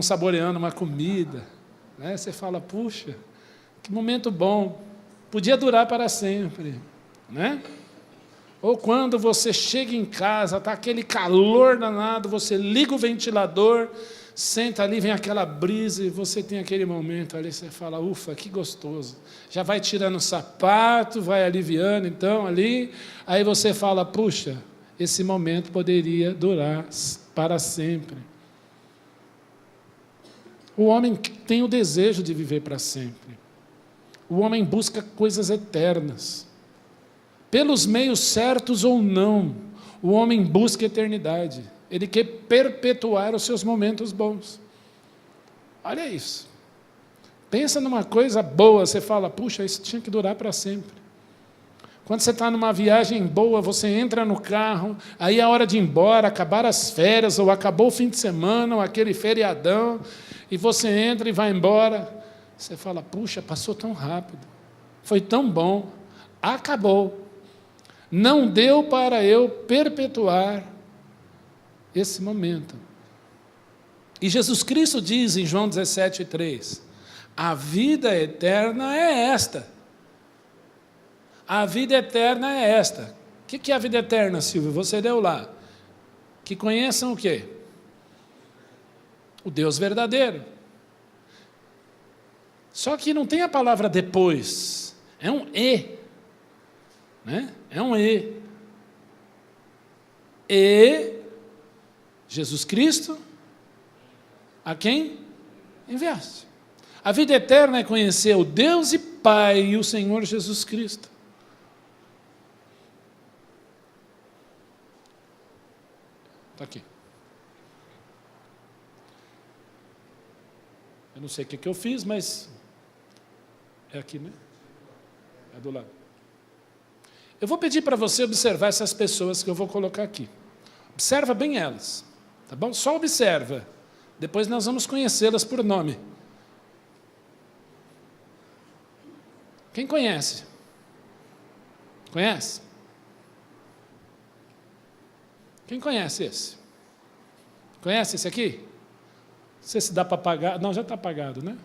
saboreando uma comida, né? Você fala, puxa, que momento bom, podia durar para sempre, né? Ou quando você chega em casa, está aquele calor danado, você liga o ventilador, senta ali, vem aquela brisa e você tem aquele momento ali, você fala, ufa, que gostoso. Já vai tirando o sapato, vai aliviando, então, ali, aí você fala, puxa, esse momento poderia durar para sempre. O homem tem o desejo de viver para sempre. O homem busca coisas eternas. Pelos meios certos ou não, o homem busca eternidade. Ele quer perpetuar os seus momentos bons. Olha isso. Pensa numa coisa boa, você fala, puxa, isso tinha que durar para sempre. Quando você está numa viagem boa, você entra no carro, aí é a hora de ir embora, acabar as férias, ou acabou o fim de semana, ou aquele feriadão, e você entra e vai embora. Você fala, puxa, passou tão rápido, foi tão bom, acabou. Não deu para eu perpetuar esse momento. E Jesus Cristo diz em João 17:3, a vida eterna é esta. A vida eterna é esta. O que é a vida eterna, Silvio? Você deu lá. Que conheçam o quê? O Deus verdadeiro. Só que não tem a palavra depois. É um e. Né? É um e. E Jesus Cristo, a quem enviaste. A vida eterna é conhecer o Deus e Pai e o Senhor Jesus Cristo. Está aqui. Eu não sei o que eu fiz, mas é aqui, né? É do lado. Eu vou pedir para você observar essas pessoas que eu vou colocar aqui. Observa bem elas, tá bom? Só observa. Depois nós vamos conhecê-las por nome. Quem conhece? Conhece? Quem conhece esse? Conhece esse aqui? Não sei se dá para apagar. Não, já está apagado, né?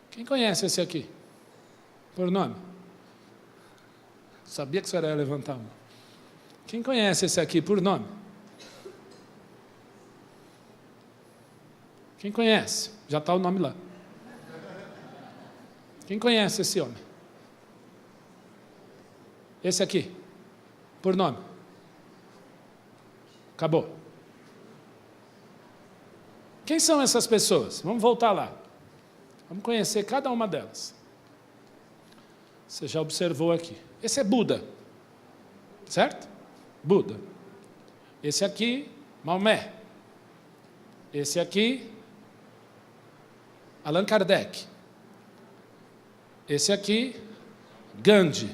Quem conhece esse aqui? Por nome? Sabia que o senhor ia levantar uma. Quem conhece esse aqui por nome? Quem conhece? Já está o nome lá. Quem conhece esse homem? Esse aqui, por nome? Acabou. Quem são essas pessoas? Vamos voltar lá. Vamos conhecer cada uma delas. Você já observou aqui. Esse é Buda, certo? Buda. Esse aqui, Maomé. Esse aqui, Allan Kardec. Esse aqui, Gandhi.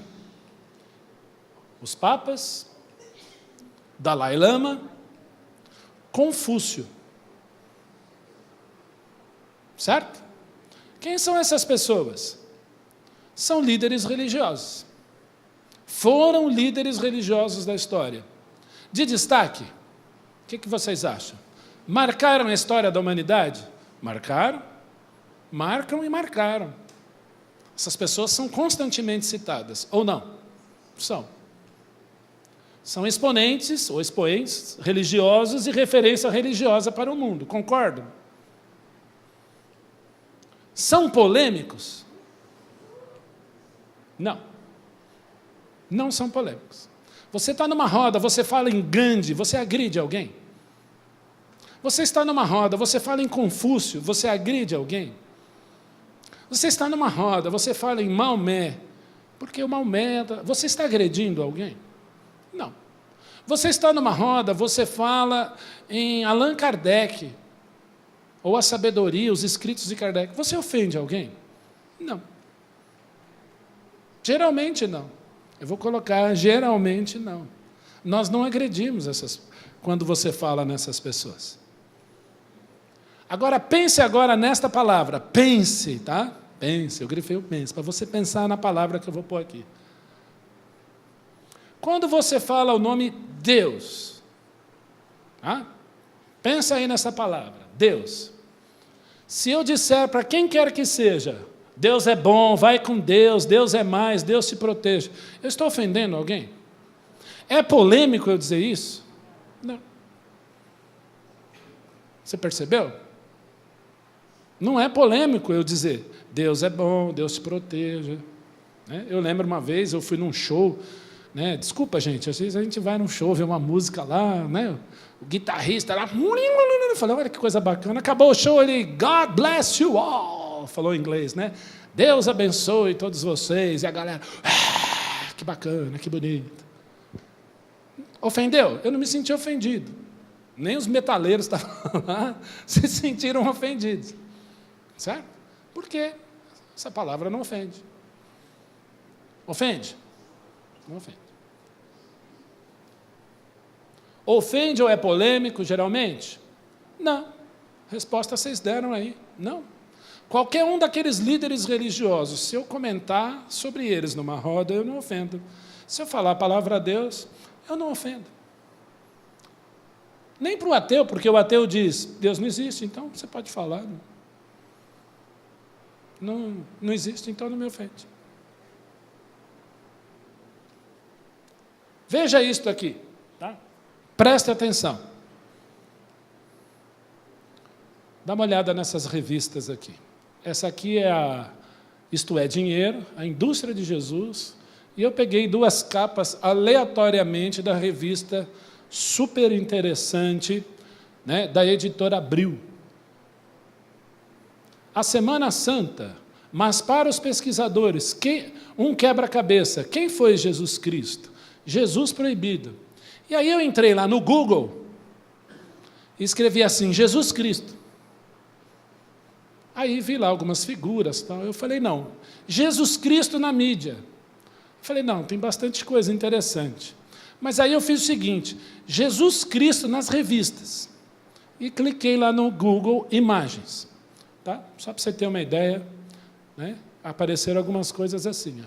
Os papas, Dalai Lama, Confúcio. Certo? Quem são essas pessoas? São líderes religiosos. Foram líderes religiosos da história. De destaque, o que vocês acham? Marcaram a história da humanidade? Marcaram, marcam e marcaram. Essas pessoas são constantemente citadas, ou não? São. São exponentes, ou expoentes religiosos e referência religiosa para o mundo, concordam? São polêmicos? Não. Não são polêmicos. Você está numa roda, você fala em Gandhi, você agride alguém? Você está numa roda, você fala em Confúcio, você agride alguém? Você está numa roda, você fala em Maomé, porque o Maomé, você está agredindo alguém? Não. Você está numa roda, você fala em Allan Kardec, ou a sabedoria, os escritos de Kardec, você ofende alguém? Não. Geralmente não. Eu vou colocar, geralmente não. Nós não agredimos quando você fala nessas pessoas. Agora, pense agora nesta palavra. Pense, tá? Pense, eu grifei o pense, para você pensar na palavra que eu vou pôr aqui. Quando você fala o nome Deus, tá? Pensa aí nessa palavra, Deus. Se eu disser para quem quer que seja, Deus é bom, vai com Deus, Deus é mais, Deus te protege, eu estou ofendendo alguém? É polêmico eu dizer isso? Não. Você percebeu? Não é polêmico eu dizer, Deus é bom, Deus te proteja. Eu lembro uma vez, eu fui num show, desculpa, gente, às vezes a gente vai num show, vê uma música lá, o guitarrista lá, eu falei, olha que coisa bacana, acabou o show, ele, God bless you all, falou em inglês, Deus abençoe todos vocês, e a galera, que bacana, que bonito. Ofendeu? Eu não me senti ofendido, nem os metaleiros estavam lá, se sentiram ofendidos, certo? Porque essa palavra não ofende. Ofende? Não ofende. Ofende ou é polêmico, geralmente? Não. Resposta vocês deram aí. Não. Qualquer um daqueles líderes religiosos, se eu comentar sobre eles numa roda, eu não ofendo. Se eu falar a palavra a Deus, eu não ofendo. Nem para o ateu, porque o ateu diz, Deus não existe, então você pode falar. Não existe, então não me ofende. Veja isto aqui, tá? Preste atenção. Dá uma olhada nessas revistas aqui. Essa aqui é Isto é Dinheiro, a Indústria de Jesus, e eu peguei 2 capas aleatoriamente da revista super interessante, da editora Abril. A Semana Santa, mas para os pesquisadores, um quebra-cabeça, quem foi Jesus Cristo? Jesus proibido. E aí eu entrei lá no Google e escrevi assim, Jesus Cristo. Aí vi lá algumas figuras, tal. Eu falei, não, Jesus Cristo na mídia. Eu falei, não, tem bastante coisa interessante. Mas aí eu fiz o seguinte, Jesus Cristo nas revistas. E cliquei lá no Google Imagens. Tá? Só para você ter uma ideia, apareceram algumas coisas assim.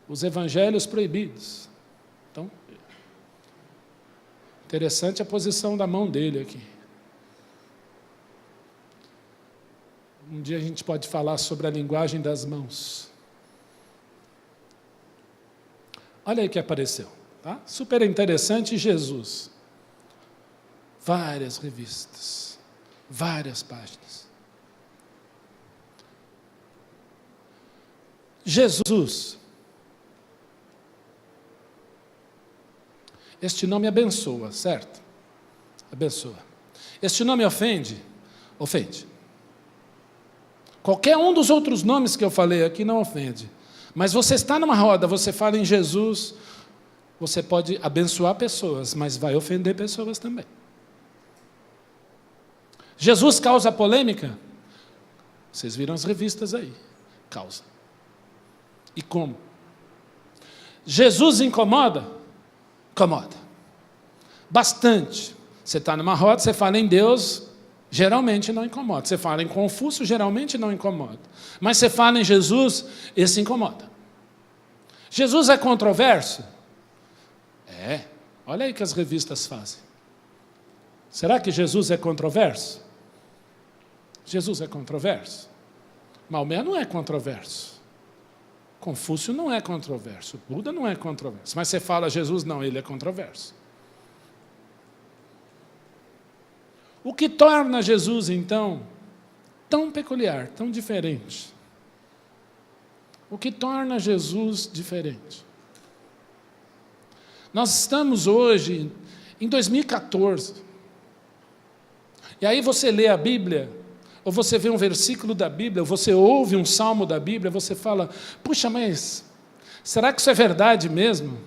Os evangelhos proibidos. Então, interessante a posição da mão dele aqui. Um dia a gente pode falar sobre a linguagem das mãos. Olha aí que apareceu. Tá? Super interessante, Jesus. Várias revistas, várias páginas. Jesus. Este nome abençoa, certo? Abençoa. Este nome ofende? Ofende. Qualquer um dos outros nomes que eu falei aqui não ofende. Mas você está numa roda, você fala em Jesus, você pode abençoar pessoas, mas vai ofender pessoas também. Jesus causa polêmica? Vocês viram as revistas aí. Causa. E como? Jesus incomoda? Incomoda. Bastante. Você está numa roda, você fala em Deus, geralmente não incomoda. Você fala em Confúcio, geralmente não incomoda. Mas você fala em Jesus, esse incomoda. Jesus é controverso? É. Olha aí o que as revistas fazem. Será que Jesus é controverso? Jesus é controverso? Maomé não é controverso. Confúcio não é controverso, Buda não é controverso, mas você fala Jesus, não, ele é controverso. O que torna Jesus, então, tão peculiar, tão diferente? O que torna Jesus diferente? Nós estamos hoje em 2014, e aí você lê a Bíblia, ou você vê um versículo da Bíblia, ou você ouve um salmo da Bíblia, você fala, puxa, mas será que isso é verdade mesmo?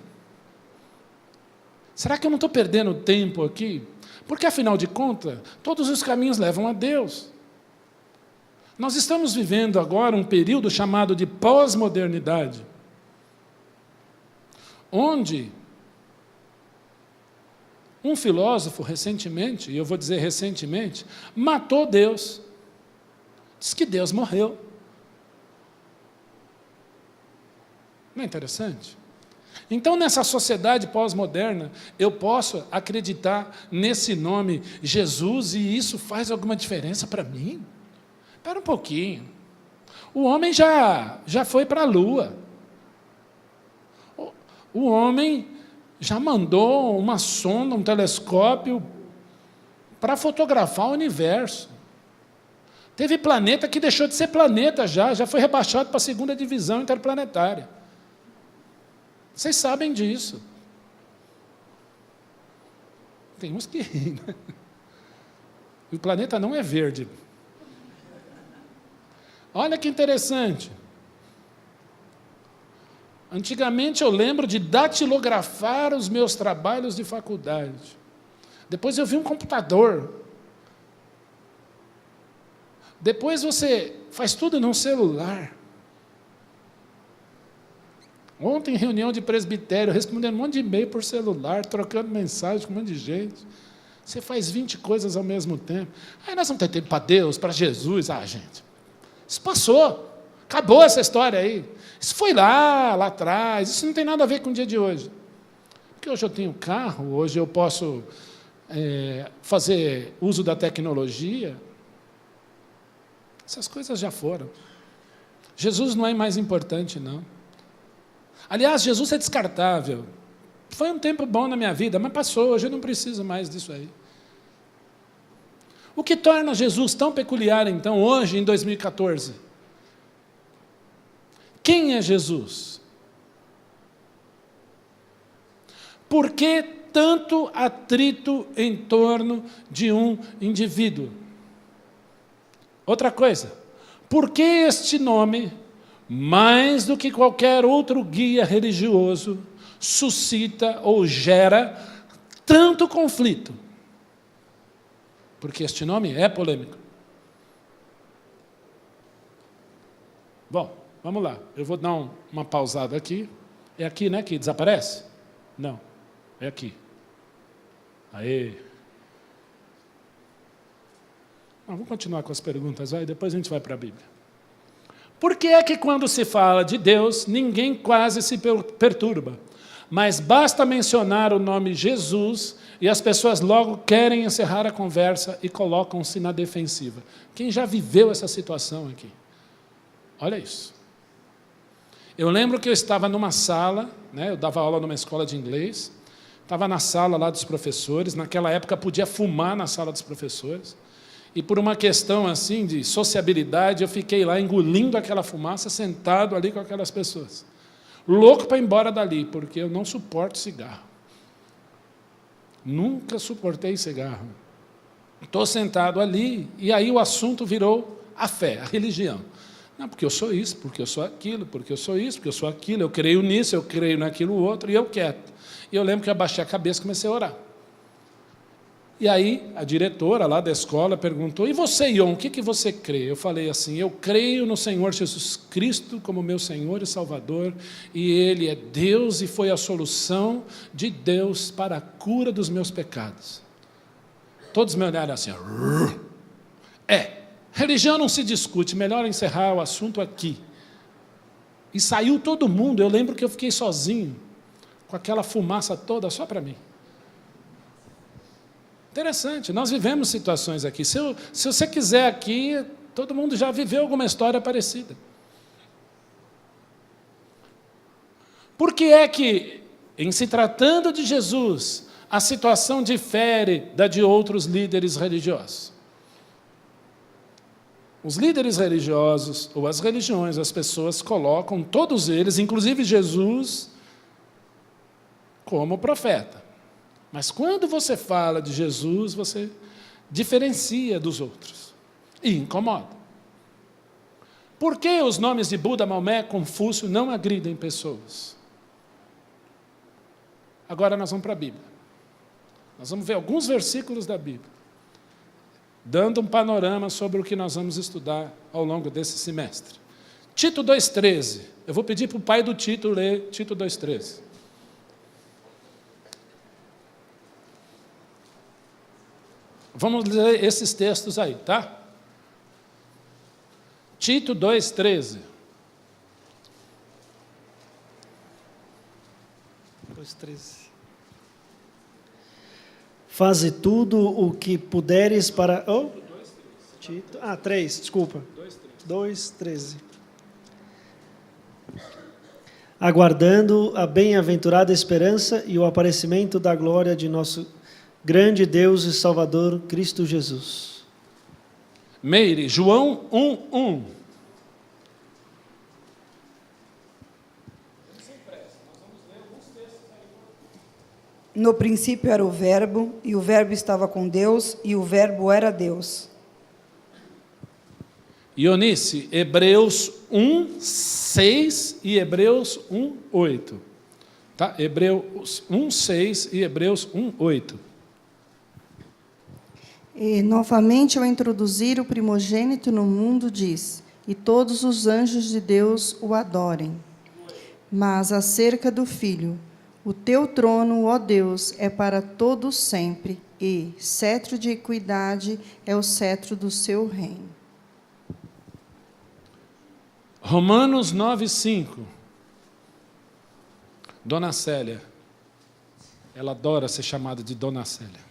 Será que eu não estou perdendo tempo aqui? Porque, afinal de contas, todos os caminhos levam a Deus. Nós estamos vivendo agora um período chamado de pós-modernidade, onde um filósofo recentemente, e eu vou dizer recentemente, matou Deus. Diz que Deus morreu. Não é interessante? Então, nessa sociedade pós-moderna, eu posso acreditar nesse nome Jesus e isso faz alguma diferença para mim? Espera um pouquinho. O homem já foi para a Lua. O homem já mandou uma sonda, um telescópio, para fotografar o universo. Teve planeta que deixou de ser planeta já foi rebaixado para a 2ª divisão interplanetária. Vocês sabem disso. Tem uns que riem, né? E o planeta não é verde. Olha que interessante. Antigamente eu lembro de datilografar os meus trabalhos de faculdade. Depois eu vi um computador. Depois você faz tudo num celular. Ontem, em reunião de presbitério, respondendo um monte de e-mail por celular, trocando mensagem com um monte de gente. Você faz 20 coisas ao mesmo tempo. Aí nós vamos ter tempo para Deus, para Jesus. Gente, isso passou. Acabou essa história aí. Isso foi lá atrás. Isso não tem nada a ver com o dia de hoje. Porque hoje eu tenho carro, hoje eu posso fazer uso da tecnologia. Essas coisas já foram. Jesus não é mais importante, não. Aliás, Jesus é descartável. Foi um tempo bom na minha vida, mas passou, hoje eu não preciso mais disso aí. O que torna Jesus tão peculiar, então, hoje, em 2014? Quem é Jesus? Por que tanto atrito em torno de um indivíduo? Outra coisa, por que este nome, mais do que qualquer outro guia religioso, suscita ou gera tanto conflito? Porque este nome é polêmico. Bom, vamos lá. Eu vou dar uma pausada aqui. É aqui, né, que desaparece? Não, é aqui. Aê! Vamos continuar com as perguntas, aí depois a gente vai para a Bíblia. Por que é que quando se fala de Deus, ninguém quase se perturba? Mas basta mencionar o nome Jesus e as pessoas logo querem encerrar a conversa e colocam-se na defensiva. Quem já viveu essa situação aqui? Olha isso. Eu lembro que eu estava numa sala, né, eu dava aula numa escola de inglês, estava na sala lá dos professores, naquela época podia fumar na sala dos professores, e por uma questão assim de sociabilidade, eu fiquei lá engolindo aquela fumaça, sentado ali com aquelas pessoas. Louco para ir embora dali, porque eu não suporto cigarro. Nunca suportei cigarro. Estou sentado ali, e aí o assunto virou a fé, a religião. Não, porque eu sou isso, porque eu sou aquilo, porque eu sou isso, porque eu sou aquilo, eu creio nisso, eu creio naquilo outro, e eu quieto. E eu lembro que eu abaixei a cabeça e comecei a orar. E aí, a diretora lá da escola perguntou, e você, Ion, o que você crê? Eu falei assim, eu creio no Senhor Jesus Cristo como meu Senhor e Salvador, e Ele é Deus e foi a solução de Deus para a cura dos meus pecados. Todos me olharam assim, religião não se discute, melhor encerrar o assunto aqui. E saiu todo mundo, eu lembro que eu fiquei sozinho, com aquela fumaça toda só para mim. Interessante, nós vivemos situações aqui. Se você quiser aqui, todo mundo já viveu alguma história parecida. Por que é que, em se tratando de Jesus, a situação difere da de outros líderes religiosos? Os líderes religiosos, ou as religiões, as pessoas colocam todos eles, inclusive Jesus, como profeta. Mas quando você fala de Jesus, você diferencia dos outros e incomoda. Por que os nomes de Buda, Maomé, Confúcio não agridem pessoas? Agora nós vamos para a Bíblia. Nós vamos ver alguns versículos da Bíblia, dando um panorama sobre o que nós vamos estudar ao longo desse semestre. Tito 2,13. Eu vou pedir para o pai do Tito ler Tito 2,13. Vamos ler esses textos aí, tá? Tito 2,13. 2:13. Faze tudo o que puderes para... 3, desculpa. 2:13. Aguardando a bem-aventurada esperança e o aparecimento da glória de nosso grande Deus e Salvador, Cristo Jesus. Meire, João 1:1. No princípio era o Verbo, e o Verbo estava com Deus, e o Verbo era Deus. Ionice, Hebreus 1:6 e Hebreus 1:8. Tá? Hebreus 1:6 e Hebreus 1:8. E novamente, ao introduzir o primogênito no mundo, diz: e todos os anjos de Deus o adorem. Mas acerca do Filho: o teu trono, ó Deus, é para todos sempre, e cetro de equidade é o cetro do seu reino. Romanos 9:5. Dona Célia. Ela adora ser chamada de Dona Célia.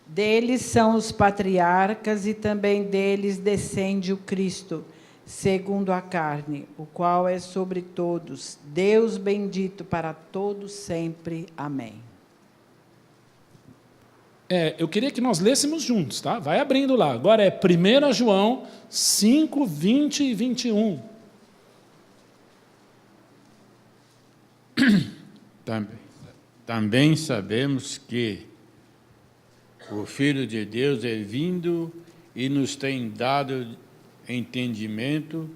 Deles são os patriarcas e também deles descende o Cristo, segundo a carne, o qual é sobre todos, Deus bendito para todos sempre. Amém. Eu queria que nós lêssemos juntos, tá? Vai abrindo lá. Agora é 1 João 5, 20 e 21. Também sabemos que o Filho de Deus é vindo e nos tem dado entendimento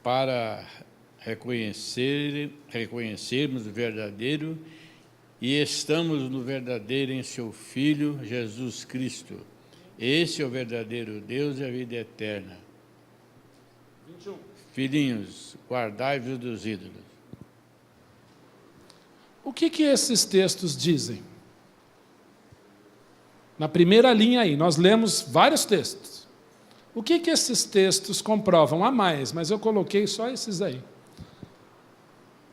para reconhecermos o verdadeiro e estamos no verdadeiro em seu Filho, Jesus Cristo. Esse é o verdadeiro Deus e a vida eterna. 21. Filhinhos, guardai-vos dos ídolos. O que esses textos dizem? Na primeira linha aí, nós lemos vários textos. O que esses textos comprovam? Há mais, mas eu coloquei só esses aí.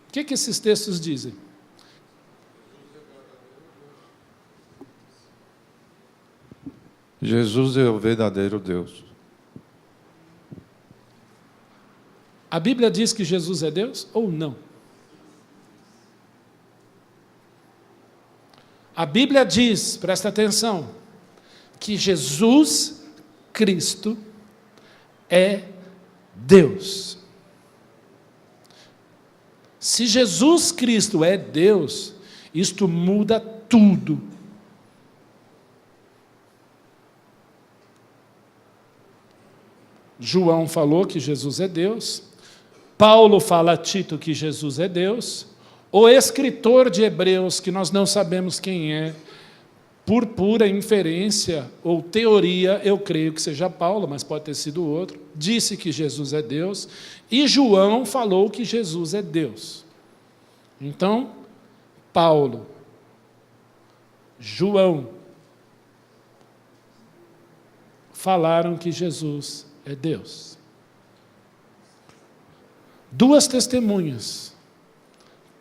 O que esses textos dizem? Jesus é o verdadeiro Deus. A Bíblia diz que Jesus é Deus ou não? A Bíblia diz, presta atenção, que Jesus Cristo é Deus. Se Jesus Cristo é Deus, isto muda tudo. João falou que Jesus é Deus, Paulo fala a Tito que Jesus é Deus, o escritor de Hebreus, que nós não sabemos quem é, por pura inferência ou teoria, eu creio que seja Paulo, mas pode ter sido outro, disse que Jesus é Deus, e João falou que Jesus é Deus. Então, Paulo, João, falaram que Jesus é Deus. Duas testemunhas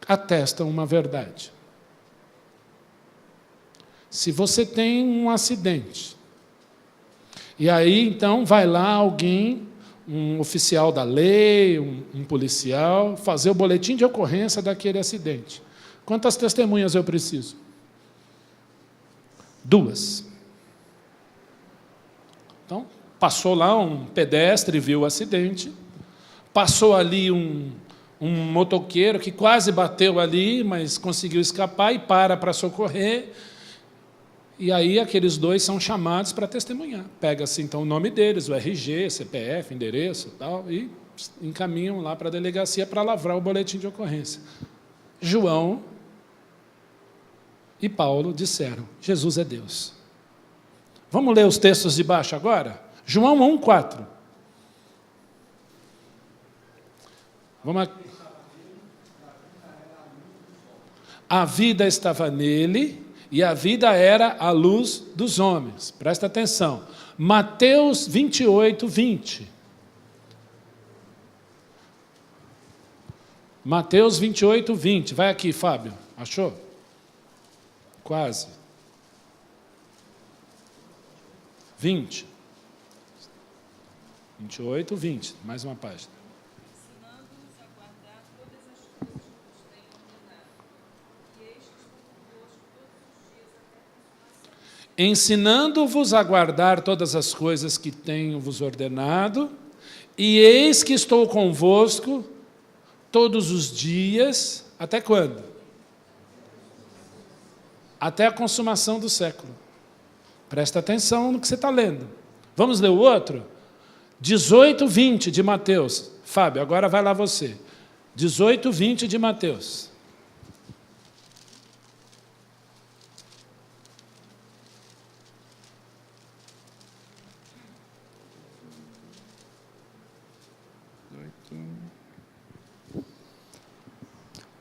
atestam uma verdade. Se você tem um acidente, e aí então vai lá alguém, um oficial da lei, um policial, fazer o boletim de ocorrência daquele acidente. Quantas testemunhas eu preciso? 2. Então, passou lá um pedestre, viu o acidente, passou ali um motoqueiro que quase bateu ali, mas conseguiu escapar e para socorrer. E aí aqueles dois são chamados para testemunhar. Pega-se então o nome deles, o RG, CPF, endereço, tal, e encaminham lá para a delegacia para lavrar o boletim de ocorrência. João e Paulo disseram: Jesus é Deus. Vamos ler os textos de baixo agora? João 1:4. Vamos. A vida estava nele, e a vida era a luz dos homens. Presta atenção. Mateus 28, 20. Mateus 28, 20. Vai aqui, Fábio. Achou? Quase. 20. 28, 20. Mais uma página. Ensinando-vos a guardar todas as coisas que tenho vos ordenado, e eis que estou convosco todos os dias, até quando? Até a consumação do século. Presta atenção no que você está lendo. Vamos ler o outro? 18, 20 de Mateus. Fábio, agora vai lá você. 18, 20 de Mateus.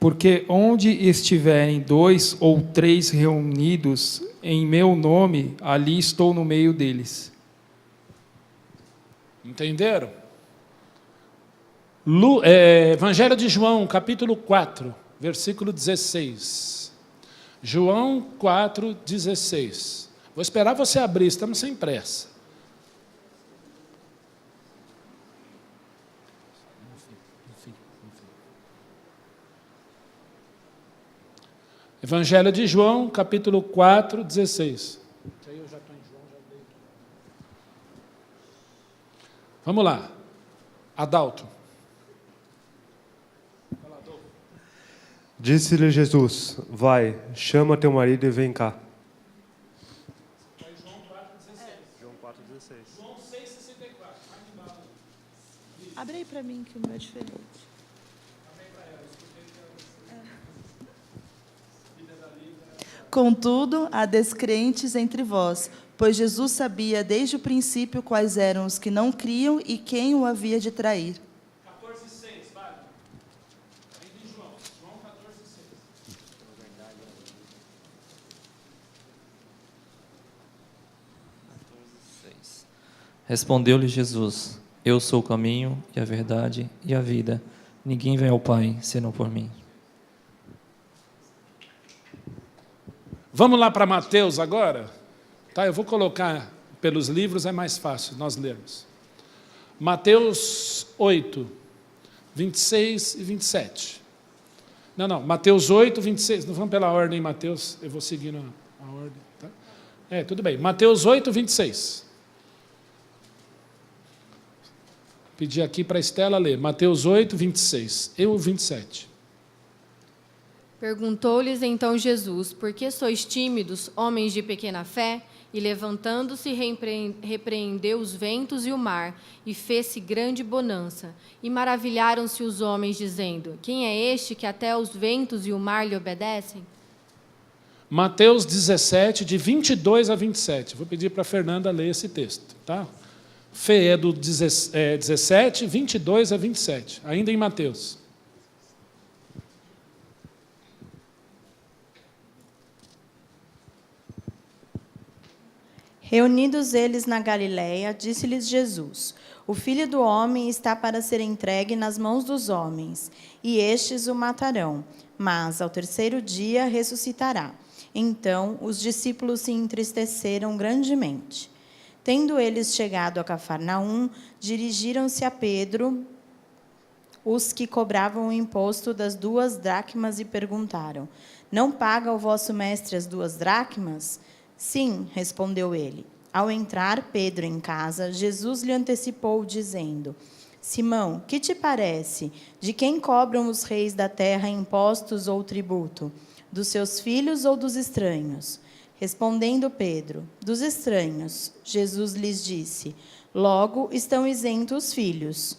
Porque onde estiverem 2 ou 3 reunidos em meu nome, ali estou no meio deles. Entenderam? Evangelho de João, capítulo 4, versículo 16. João 4, 16. Vou esperar você abrir, estamos sem pressa. Evangelho de João, capítulo 4, 16. Vamos lá. Adalto. Disse-lhe Jesus: vai, chama teu marido e vem cá. João 4,16. João 4,16. João 6,64. Abre aí para mim que o meu é diferente. Contudo, há descrentes entre vós, pois Jesus sabia desde o princípio quais eram os que não criam e quem o havia de trair. 14,6, vale. Ainda em João. João 14,6. Respondeu-lhe Jesus: eu sou o caminho e a verdade e a vida. Ninguém vem ao Pai senão por mim. Vamos lá para Mateus agora? Tá, eu vou colocar pelos livros, é mais fácil nós lermos. Mateus 8, 26 e 27. Não, Mateus 8, 26. Não vamos pela ordem, Mateus. Eu vou seguindo a ordem. Tá? Tudo bem. Mateus 8, 26. Pedi aqui para a Estela ler. Mateus 8, 26. Eu, 27. Perguntou-lhes então Jesus: por que sois tímidos, homens de pequena fé? E levantando-se, repreendeu os ventos e o mar, e fez-se grande bonança. E maravilharam-se os homens, dizendo: quem é este que até os ventos e o mar lhe obedecem? Mateus 17, de 22 a 27. Vou pedir para a Fernanda ler esse texto. Tá? Fê é do 17, 22 a 27. Ainda em Mateus. Reunidos eles na Galiléia, disse-lhes Jesus: o Filho do Homem está para ser entregue nas mãos dos homens, e estes o matarão, mas ao terceiro dia ressuscitará. Então os discípulos se entristeceram grandemente. Tendo eles chegado a Cafarnaum, dirigiram-se a Pedro os que cobravam o imposto das 2 dracmas e perguntaram: não paga o vosso mestre as 2 dracmas? Sim, respondeu ele. Ao entrar Pedro em casa, Jesus lhe antecipou, dizendo: Simão, que te parece? De quem cobram os reis da terra impostos ou tributo? Dos seus filhos ou dos estranhos? Respondendo Pedro: dos estranhos. Jesus lhes disse: logo estão isentos os filhos.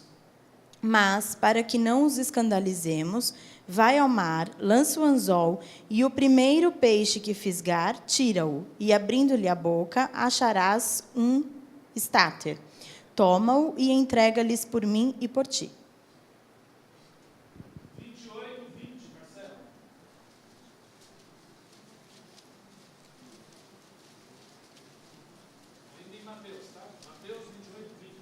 Mas, para que não os escandalizemos, vai ao mar, lança o anzol, e o primeiro peixe que fisgar, tira-o, e abrindo-lhe a boca, acharás um estáter. Toma-o e entrega-lhes por mim e por ti. 28, 20, Marcelo. Ainda em Mateus, tá? Mateus 28, 20.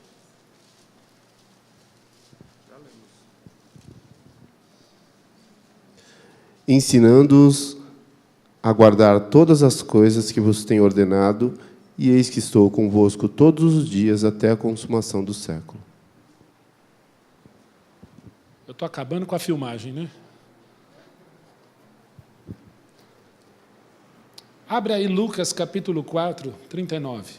Já lemos. ensinando-os a guardar todas as coisas que vos tenho ordenado, e eis que estou convosco todos os dias até a consumação do século. Eu estou acabando com a filmagem, né? Abre aí Lucas capítulo 4, 39.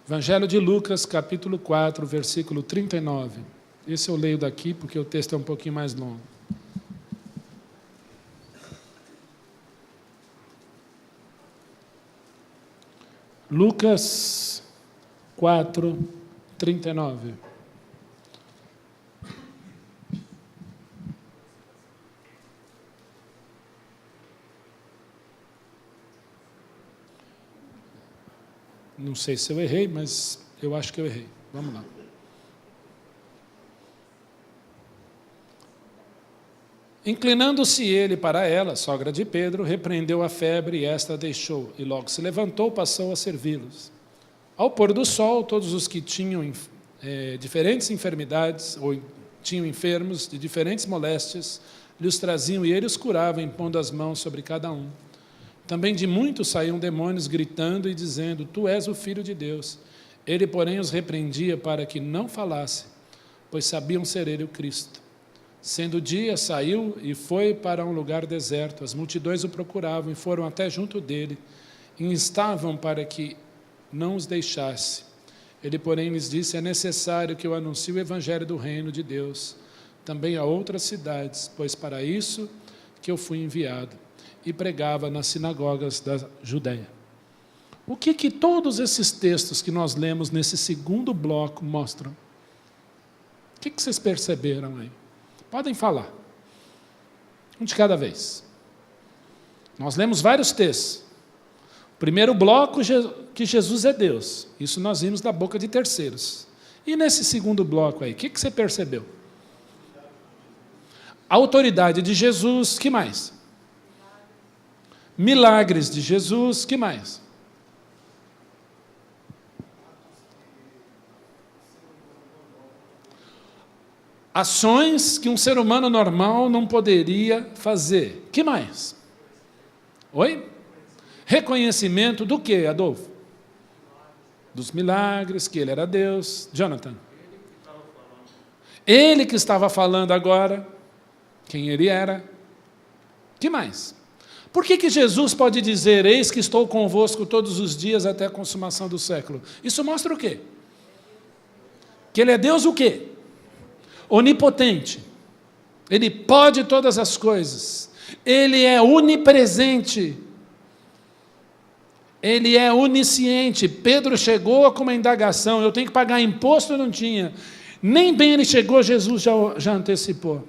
Evangelho de Lucas, capítulo 4, versículo 39. Esse eu leio daqui porque o texto é um pouquinho mais longo. Lucas 4, 39. Não sei se eu errei, mas eu acho que eu errei. Vamos lá. Inclinando-se ele para ela, sogra de Pedro, repreendeu a febre e esta a deixou, e logo se levantou, passou a servi-los. Ao pôr do sol, todos os que tinham diferentes enfermidades, ou tinham enfermos de diferentes moléstias, lhes traziam e ele os curava, impondo as mãos sobre cada um. Também de muitos saíam demônios, gritando e dizendo: Tu és o Filho de Deus. Ele, porém, os repreendia para que não falassem, pois sabiam ser ele o Cristo. Sendo dia, saiu e foi para um lugar deserto. As multidões o procuravam e foram até junto dele, e instavam para que não os deixasse. Ele, porém, lhes disse: É necessário que eu anuncie o evangelho do reino de Deus, também a outras cidades, pois para isso que eu fui enviado. E pregava nas sinagogas da Judéia. O que todos esses textos que nós lemos nesse segundo bloco mostram? O que vocês perceberam aí? Podem falar. Um de cada vez. Nós lemos vários textos. O primeiro bloco, que Jesus é Deus. Isso nós vimos da boca de terceiros. E nesse segundo bloco aí, o que você percebeu? A autoridade de Jesus, que mais? Milagres de Jesus, que mais? Ações que um ser humano normal não poderia fazer. Que mais? Oi? Reconhecimento do quê, Adolfo? Dos milagres, que ele era Deus. Jonathan? Ele que estava falando agora, quem ele era. Que mais? Por que Jesus pode dizer: Eis que estou convosco todos os dias até a consumação do século? Isso mostra o quê? Que ele é Deus o quê? Onipotente. Ele pode todas as coisas. Ele é onipresente. Ele é onisciente. Pedro chegou com uma indagação: eu tenho que pagar imposto? Eu não tinha. Nem bem ele chegou, Jesus já antecipou.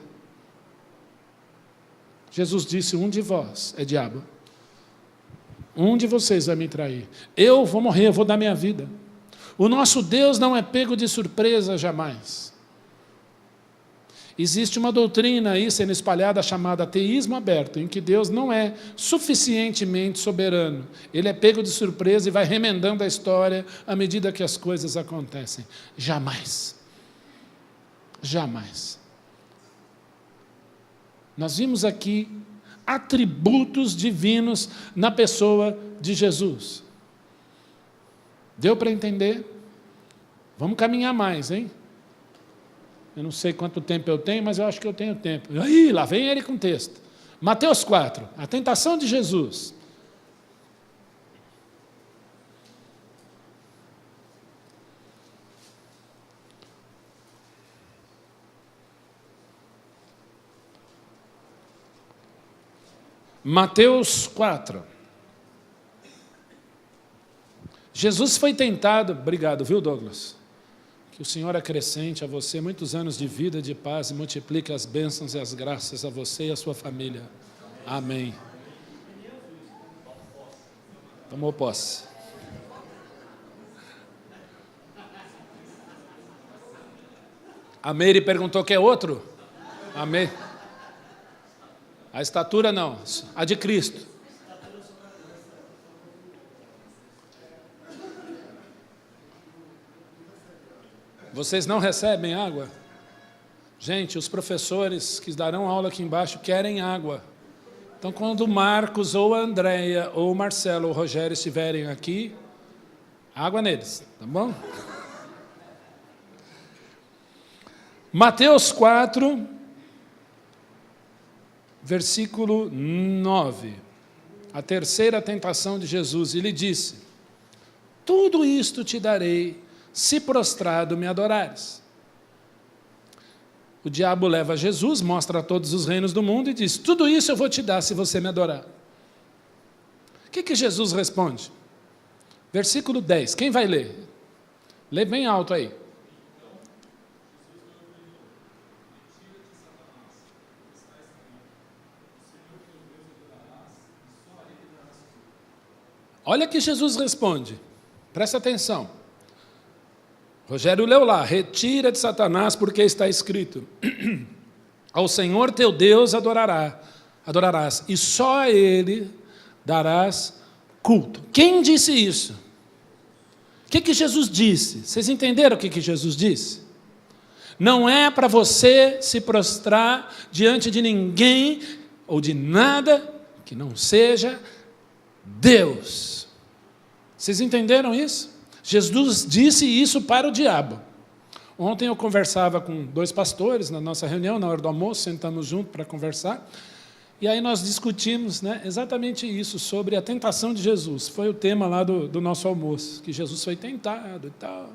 Jesus disse: um de vós é diabo. Um de vocês vai me trair. Eu vou morrer, eu vou dar minha vida. O nosso Deus não é pego de surpresa jamais. Existe uma doutrina aí sendo espalhada chamada ateísmo aberto, em que Deus não é suficientemente soberano. Ele é pego de surpresa e vai remendando a história à medida que as coisas acontecem. Jamais. Jamais. Nós vimos aqui atributos divinos na pessoa de Jesus. Deu para entender? Vamos caminhar mais, hein? Eu não sei quanto tempo eu tenho, mas eu acho que eu tenho tempo. Aí, lá vem ele com o texto. Mateus 4, a tentação de Jesus. Mateus 4. Jesus foi tentado, obrigado, viu, Douglas? Que o Senhor acrescente a você muitos anos de vida, de paz, e multiplique as bênçãos e as graças a você e a sua família. Amém. Tomou posse. A Meire perguntou: quer outro? Amém. A estatura não, a de Cristo. Vocês não recebem água? Gente, os professores que darão aula aqui embaixo querem água. Então, quando o Marcos, ou a Andréia, ou o Marcelo, ou o Rogério estiverem aqui, água neles, tá bom? Mateus 4, versículo 9. A terceira tentação de Jesus. Ele disse: tudo isto te darei, se prostrado me adorares. O diabo leva Jesus, mostra todos os reinos do mundo e diz: tudo isso eu vou te dar se você me adorar. O que Jesus responde? Versículo 10. Quem vai ler? Lê bem alto aí. Olha que Jesus responde. Presta atenção. Rogério leu lá: retira de Satanás, porque está escrito: ao Senhor teu Deus adorarás, e só a Ele darás culto. Quem disse isso? O que Jesus disse? Vocês entenderam o que Jesus disse? Não é para você se prostrar diante de ninguém ou de nada que não seja Deus. Vocês entenderam isso? Jesus disse isso para o diabo. Ontem eu conversava com 2 pastores na nossa reunião, na hora do almoço, sentamos juntos para conversar, e aí nós discutimos, né, exatamente isso, sobre a tentação de Jesus. Foi o tema lá do nosso almoço, que Jesus foi tentado e tal.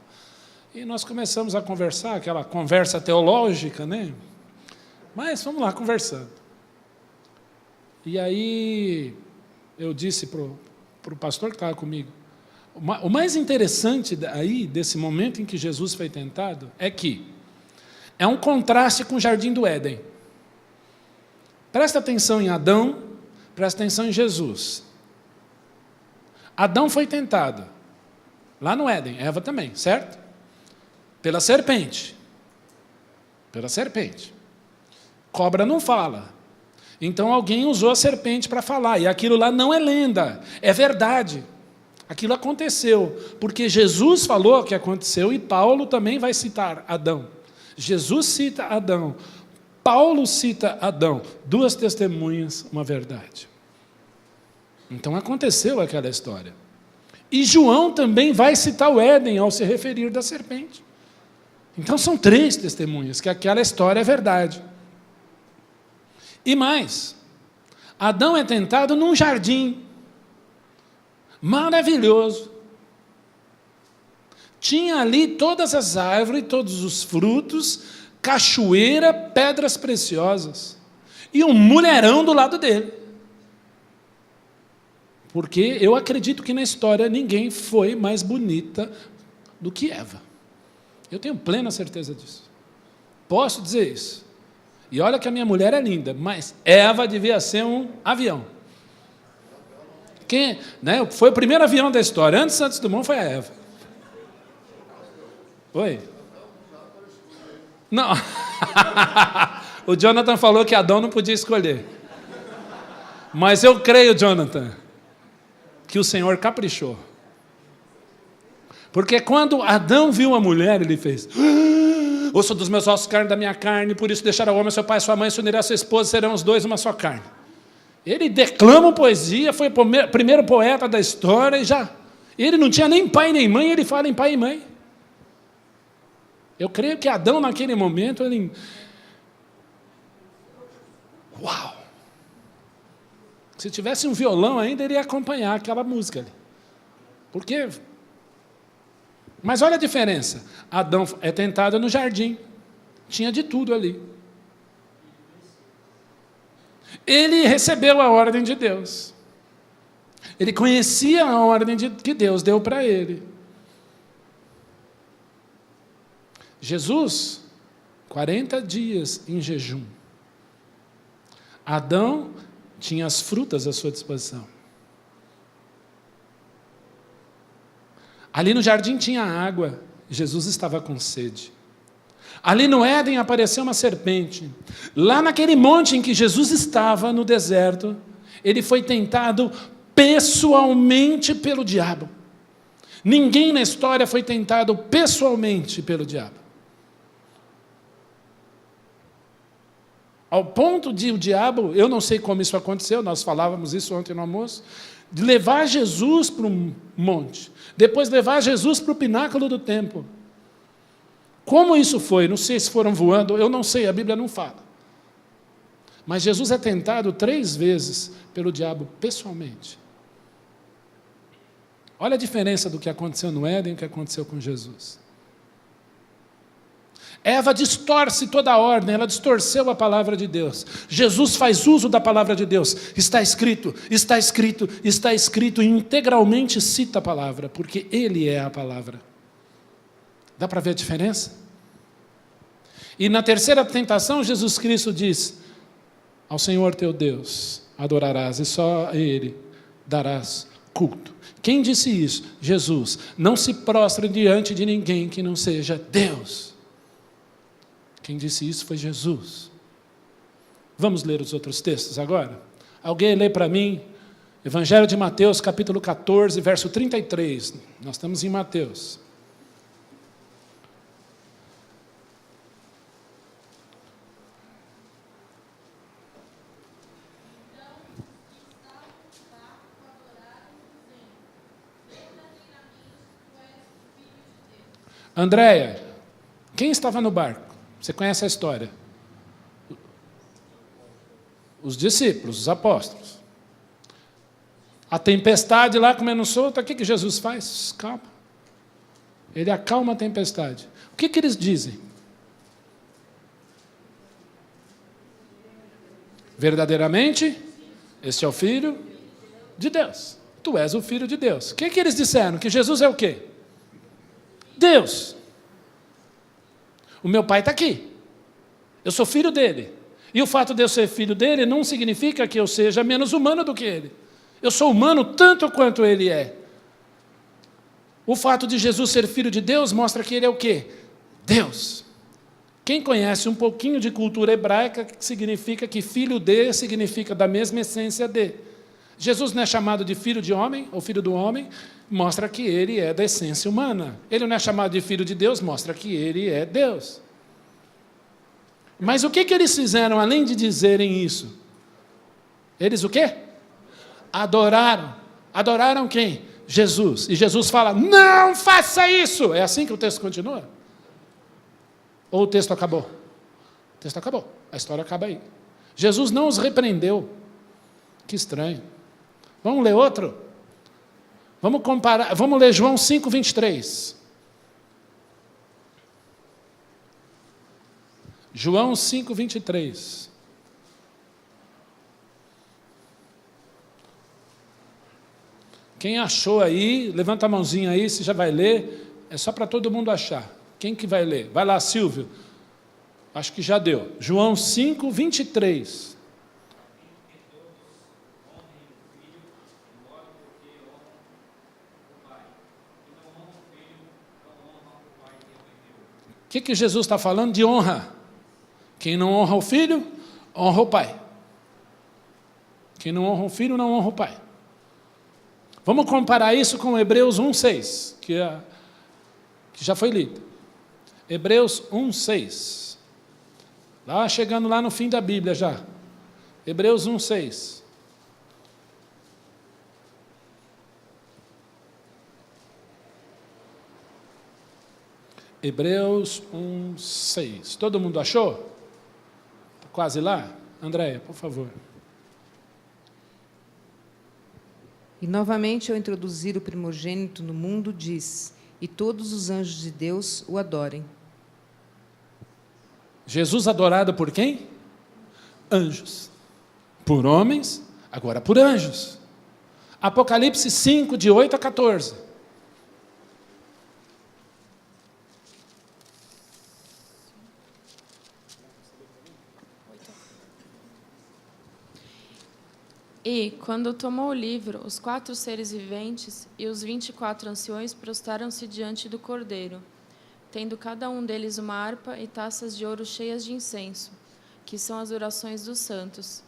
E nós começamos a conversar, aquela conversa teológica, né? Mas vamos lá, conversando. E aí eu disse para o pastor que estava comigo, o mais interessante aí, desse momento em que Jesus foi tentado, é que é um contraste com o Jardim do Éden. Presta atenção em Adão, presta atenção em Jesus. Adão foi tentado, lá no Éden, Eva também, certo? Pela serpente. Pela serpente. Cobra não fala. Então alguém usou a serpente para falar, e aquilo lá não é lenda, é verdade. Aquilo aconteceu, porque Jesus falou que aconteceu, e Paulo também vai citar Adão. Jesus cita Adão, Paulo cita Adão, 2 testemunhas, uma verdade. Então aconteceu aquela história. E João também vai citar o Éden ao se referir da serpente. Então são 3 testemunhas, que aquela história é verdade. E mais, Adão é tentado num jardim maravilhoso. Tinha ali todas as árvores, todos os frutos, cachoeira, pedras preciosas, e um mulherão do lado dele. Porque eu acredito que na história ninguém foi mais bonita do que Eva. Eu tenho plena certeza disso. Posso dizer isso. E olha que a minha mulher é linda, mas Eva devia ser um avião. Quem, né, foi o primeiro avião da história. Antes de Santos Dumont foi a Eva. Oi? Não. O Jonathan falou que Adão não podia escolher. Mas eu creio, Jonathan, que o Senhor caprichou. Porque quando Adão viu a mulher, ele fez: osso dos meus ossos, carne da minha carne, por isso deixará o homem, seu pai e sua mãe, se unirá a sua esposa, serão os 2 uma só carne. Ele declama poesia, foi o primeiro poeta da história, e já. Ele não tinha nem pai nem mãe, ele fala em pai e mãe. Eu creio que Adão, naquele momento, ele... Uau! Se tivesse um violão ainda, ele ia acompanhar aquela música ali. Por quê? Mas olha a diferença. Adão é tentado no jardim. Tinha de tudo ali. Ele recebeu a ordem de Deus. Ele conhecia a ordem que Deus deu para ele. Jesus, 40 dias em jejum. Adão tinha as frutas à sua disposição. Ali no jardim tinha água, Jesus estava com sede. Ali no Éden apareceu uma serpente. Lá naquele monte em que Jesus estava, no deserto, ele foi tentado pessoalmente pelo diabo. Ninguém na história foi tentado pessoalmente pelo diabo. Ao ponto de o diabo, eu não sei como isso aconteceu, nós falávamos isso ontem no almoço, de levar Jesus para um monte, depois levar Jesus para o pináculo do templo. Como isso foi? Não sei se foram voando, eu não sei, a Bíblia não fala. Mas Jesus é tentado 3 vezes pelo diabo pessoalmente. Olha a diferença do que aconteceu no Éden e o que aconteceu com Jesus. Eva distorce toda a ordem, ela distorceu a palavra de Deus. Jesus faz uso da palavra de Deus. Está escrito, está escrito, está escrito, e integralmente cita a palavra, porque Ele é a palavra. Dá para ver a diferença? E na terceira tentação, Jesus Cristo diz: ao Senhor teu Deus adorarás, e só a Ele darás culto. Quem disse isso? Jesus. Não se prostre diante de ninguém que não seja Deus. Quem disse isso foi Jesus. Vamos ler os outros textos agora? Alguém lê para mim Evangelho de Mateus, capítulo 14, verso 33. Nós estamos em Mateus. Andréia, quem estava no barco? Você conhece a história? Os discípulos, os apóstolos. A tempestade lá comendo solta, o que Jesus faz? Calma. Ele acalma a tempestade. O que eles dizem? Verdadeiramente, este é o Filho de Deus. Tu és o Filho de Deus. O que eles disseram? Que Jesus é o quê? Deus. O meu pai está aqui. Eu sou filho dele. E o fato de eu ser filho dele não significa que eu seja menos humano do que ele. Eu sou humano tanto quanto ele é. O fato de Jesus ser filho de Deus mostra que ele é o quê? Deus. Quem conhece um pouquinho de cultura hebraica, significa que filho de significa da mesma essência de. Jesus não é chamado de filho de homem, ou filho do homem, mostra que ele é da essência humana. Ele não é chamado de filho de Deus, mostra que ele é Deus. Mas o que eles fizeram, além de dizerem isso? Eles o quê? Adoraram. Adoraram quem? Jesus. E Jesus fala, não faça isso! É assim que o texto continua? Ou o texto acabou? O texto acabou. A história acaba aí. Jesus não os repreendeu. Que estranho. Vamos ler outro? Vamos comparar, vamos ler João 5, 23. João 5, 23. Quem achou aí, levanta a mãozinha aí, se já vai ler, é só para todo mundo achar. Quem que vai ler? Vai lá, Silvio. Acho que já deu. João 5, 23. O que Jesus está falando? De honra. Quem não honra o filho, honra o pai. Quem não honra o filho, não honra o pai. Vamos comparar isso com Hebreus 1,6, que já foi lido. Hebreus 1,6. Lá, chegando lá no fim da Bíblia já. Hebreus 1,6. Hebreus 1,6. Todo mundo achou? Quase lá? Andréia, por favor. E novamente, ao introduzir o primogênito no mundo, diz: e todos os anjos de Deus o adorem. Jesus adorado por quem? Anjos. Por homens, agora por anjos. Apocalipse 5, de 8 a 14. E, quando tomou o livro, os 4 seres viventes e os 24 anciões prostraram-se diante do Cordeiro, tendo cada um deles uma harpa e taças de ouro cheias de incenso, que são as orações dos santos,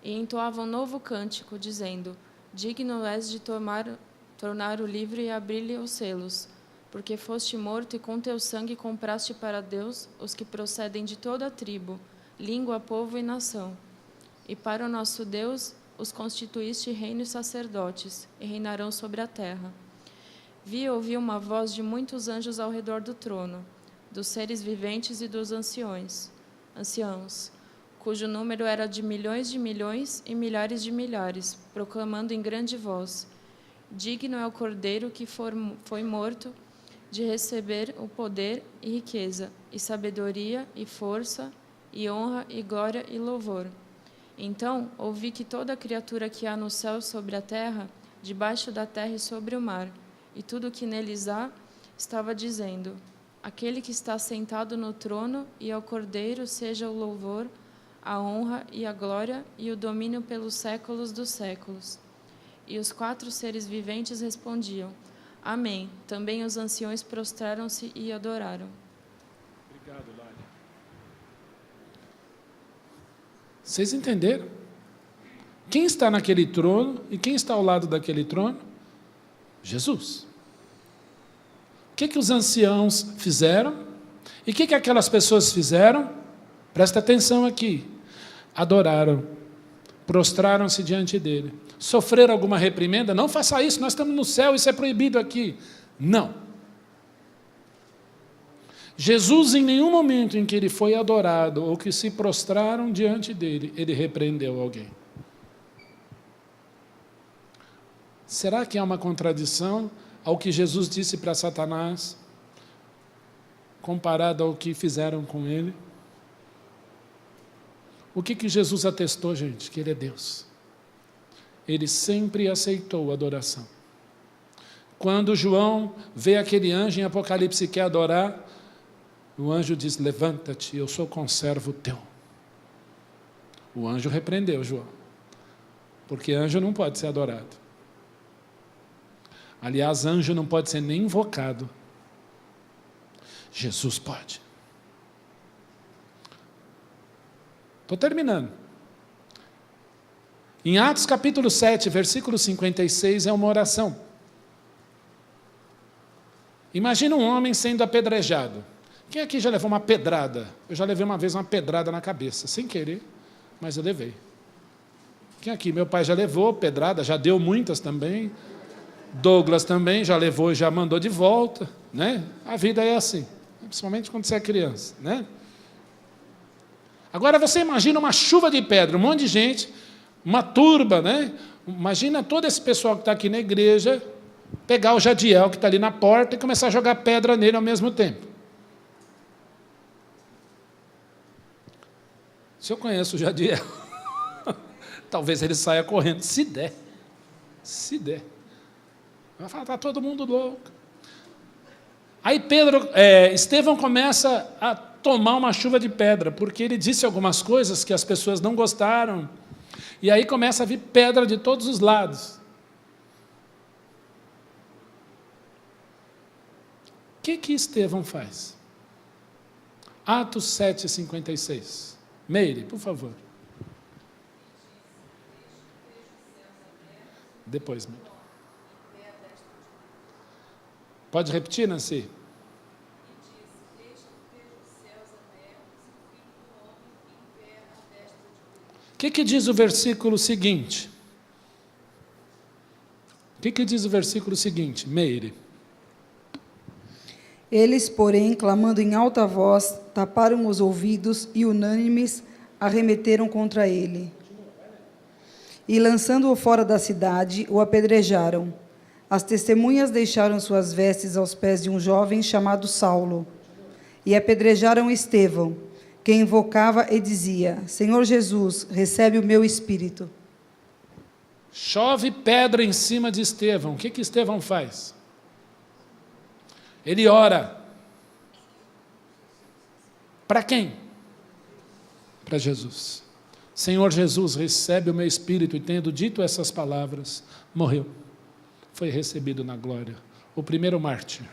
e entoavam novo cântico, dizendo: digno és de tornar o livro e abrir-lhe os selos, porque foste morto e com teu sangue compraste para Deus os que procedem de toda a tribo, língua, povo e nação. E para o nosso Deus os constituíste reino e sacerdotes, e reinarão sobre a terra. Vi e ouvi uma voz de muitos anjos ao redor do trono, dos seres viventes e dos anciãos, cujo número era de milhões e milhares de milhares, proclamando em grande voz: digno é o Cordeiro que foi morto de receber o poder e riqueza, e sabedoria, e força, e honra, e glória, e louvor. Então ouvi que toda criatura que há no céu sobre a terra, debaixo da terra e sobre o mar, e tudo o que neles há, estava dizendo: aquele que está sentado no trono e ao Cordeiro seja o louvor, a honra e a glória e o domínio pelos séculos dos séculos. E os 4 seres viventes respondiam: amém. Também os anciões prostraram-se e adoraram. Obrigado, Lália. Vocês entenderam? Quem está naquele trono e quem está ao lado daquele trono? Jesus. O que os anciãos fizeram? E o que aquelas pessoas fizeram? Presta atenção aqui. Adoraram, prostraram-se diante dele. Sofreram alguma reprimenda? Não faça isso, nós estamos no céu, isso é proibido aqui. Não. Jesus, em nenhum momento em que ele foi adorado ou que se prostraram diante dele, ele repreendeu alguém. Será que há uma contradição ao que Jesus disse para Satanás, comparado ao que fizeram com ele? O que Jesus atestou, gente? Que ele é Deus. Ele sempre aceitou a adoração. Quando João vê aquele anjo em Apocalipse e quer adorar, o anjo diz: levanta-te, eu sou conservo teu. O anjo repreendeu João, porque anjo não pode ser adorado. Aliás, anjo não pode ser nem invocado. Jesus pode. Estou terminando. Em Atos capítulo 7, versículo 56, é uma oração. Imagina um homem sendo apedrejado. Quem aqui já levou uma pedrada? Eu já levei uma vez uma pedrada na cabeça, sem querer, mas eu levei. Quem aqui? Meu pai já levou pedrada, já deu muitas também. Douglas também já levou e já mandou de volta, né? A vida é assim, principalmente quando você é criança, né? Agora você imagina uma chuva de pedra, um monte de gente, uma turba, né? Imagina todo esse pessoal que está aqui na igreja, pegar o Jadiel que está ali na porta e começar a jogar pedra nele ao mesmo tempo. Se eu conheço o Jadiel, talvez ele saia correndo, se der. Se der. Vai falar: está todo mundo louco. Aí Estevão começa a tomar uma chuva de pedra, porque ele disse algumas coisas que as pessoas não gostaram, e aí começa a vir pedra de todos os lados. O que Estevão faz? Atos 7:56. Meire, por favor. Depois, Meire. Pode repetir, Nancy? O que diz o versículo seguinte? O que diz o versículo seguinte, Meire? Eles, porém, clamando em alta voz, taparam os ouvidos e, unânimes, arremeteram contra ele. E, lançando-o fora da cidade, o apedrejaram. As testemunhas deixaram suas vestes aos pés de um jovem chamado Saulo. E apedrejaram Estevão, que invocava e dizia: Senhor Jesus, recebe o meu espírito. Chove pedra em cima de Estevão. O que Estevão faz? Ele ora. Para quem? Para Jesus. Senhor Jesus, recebe o meu espírito. E tendo dito essas palavras, morreu. Foi recebido na glória. O primeiro mártir.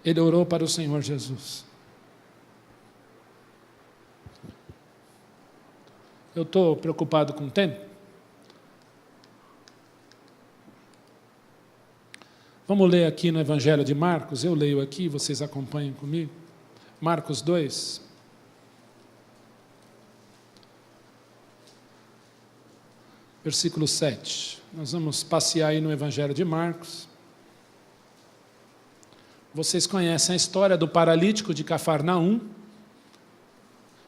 Ele orou para o Senhor Jesus. Eu estou preocupado com o tempo. Vamos ler aqui no Evangelho de Marcos. Eu leio aqui, vocês acompanhem comigo. Marcos 2. versículo 7. Nós vamos passear aí no Evangelho de Marcos. Vocês conhecem a história do paralítico de Cafarnaum.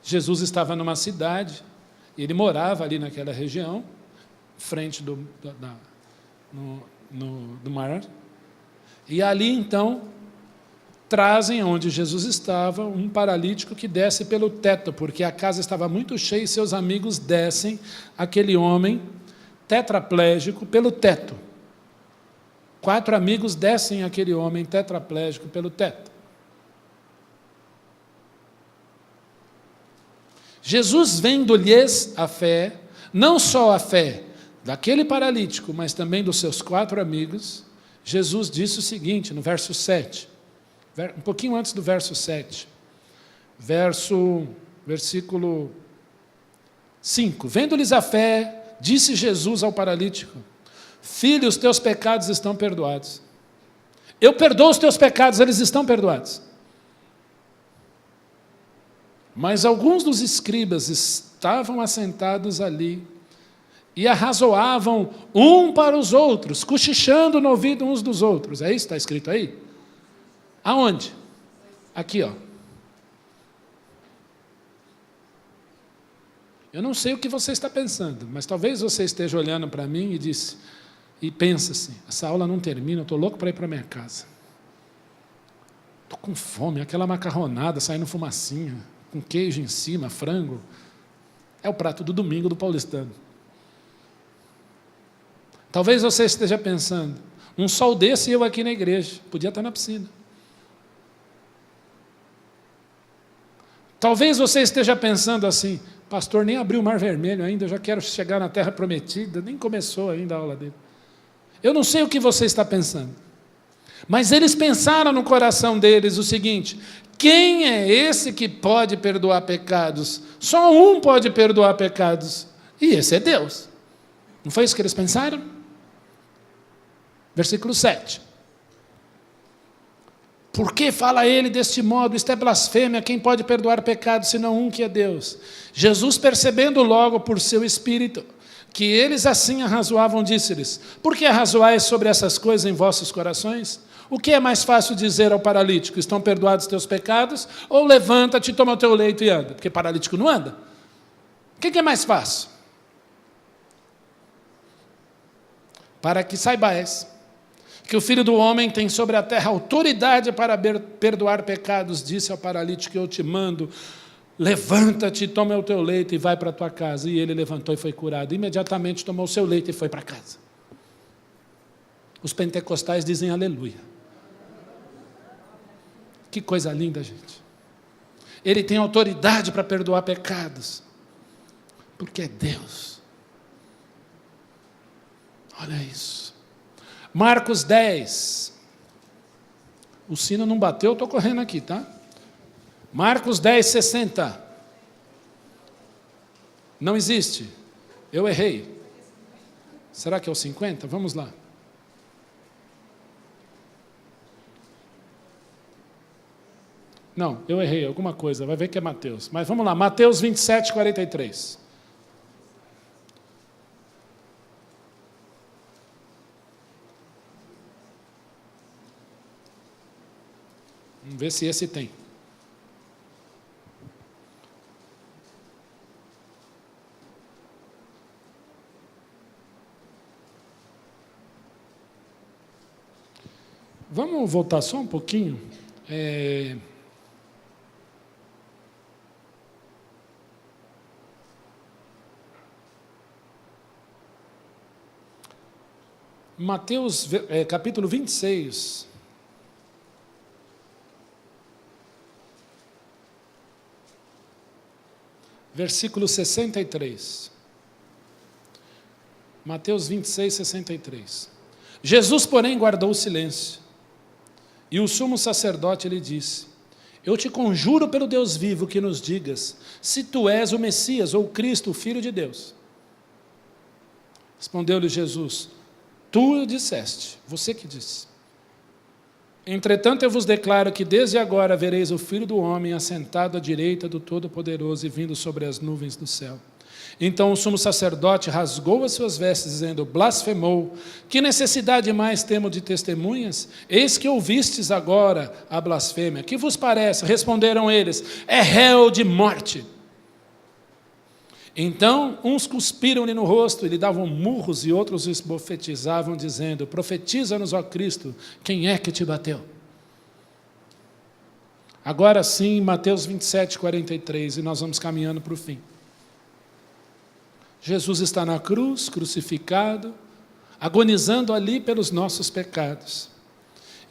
Jesus estava numa cidade, ele morava ali naquela região, frente do mar. E ali, então, trazem onde Jesus estava um paralítico que desce pelo teto, porque a casa estava muito cheia e seus amigos descem aquele homem tetraplégico pelo teto. 4 amigos descem aquele homem tetraplégico pelo teto. Jesus, vendo-lhes a fé, não só a fé daquele paralítico, mas também dos seus 4 amigos, Jesus disse o seguinte, no verso 7, um pouquinho antes do verso 7, versículo 5. Vendo-lhes a fé, disse Jesus ao paralítico: Filho, os teus pecados estão perdoados. Eu perdoo os teus pecados, eles estão perdoados. Mas alguns dos escribas estavam assentados ali e arrazoavam um para os outros, cochichando no ouvido uns dos outros. É isso que está escrito aí? Aonde? Aqui, ó. Eu não sei o que você está pensando, mas talvez você esteja olhando para mim e pensa assim, essa aula não termina, eu estou louco para ir para minha casa. Estou com fome, aquela macarronada saindo fumacinha, com queijo em cima, frango. É o prato do domingo do paulistano. Talvez você esteja pensando, um sol desse eu aqui na igreja, podia estar na piscina. Talvez você esteja pensando assim, pastor, nem abriu o Mar Vermelho ainda, eu já quero chegar na Terra Prometida, nem começou ainda a aula dele. Eu não sei o que você está pensando, mas eles pensaram no coração deles o seguinte: quem é esse que pode perdoar pecados? Só um pode perdoar pecados, e esse é Deus. Não foi isso que eles pensaram? Versículo 7. Por que fala ele deste modo? Isto é blasfêmia, quem pode perdoar pecados senão um que é Deus? Jesus, percebendo logo por seu espírito que eles assim arrazoavam, disse-lhes: por que arrazoais sobre essas coisas em vossos corações? O que é mais fácil dizer ao paralítico: estão perdoados teus pecados? Ou levanta-te, toma o teu leito e anda? Porque paralítico não anda. O que é mais fácil? Para que saibais que o Filho do Homem tem sobre a terra autoridade para perdoar pecados, disse ao paralítico: eu te mando, levanta-te, toma o teu leito e vai para a tua casa. E ele levantou e foi curado. Imediatamente tomou o seu leito e foi para casa. Os pentecostais dizem aleluia. Que coisa linda, gente. Ele tem autoridade para perdoar pecados, porque é Deus. Olha isso. Marcos 10. O sino não bateu, eu estou correndo aqui, tá? Marcos 10, 60. Não existe. Eu errei. Será que é o 50? Vamos lá. Não, eu errei alguma coisa, vai ver que é Mateus. Mas vamos lá, Mateus 27, 43. Vamos ver se esse tem. Vamos voltar só um pouquinho. Mateus, capítulo 26. Versículo 63. Mateus 26, 63. Jesus, porém, guardou o silêncio. E o sumo sacerdote lhe disse: eu te conjuro pelo Deus vivo que nos digas se tu és o Messias ou o Cristo, o Filho de Deus. Respondeu-lhe Jesus: tu disseste, você que disse. Entretanto, eu vos declaro que desde agora vereis o Filho do Homem assentado à direita do Todo-Poderoso e vindo sobre as nuvens do céu. Então o sumo sacerdote rasgou as suas vestes, dizendo: blasfemou. Que necessidade mais temos de testemunhas? Eis que ouvistes agora a blasfêmia. Que vos parece? Responderam eles: é réu de morte. Então uns cuspiram-lhe no rosto e lhe davam murros, e outros esbofetizavam, dizendo: profetiza-nos, ó Cristo, quem é que te bateu? Agora sim, Mateus 27, 43, e nós vamos caminhando para o fim. Jesus está na cruz, crucificado, agonizando ali pelos nossos pecados.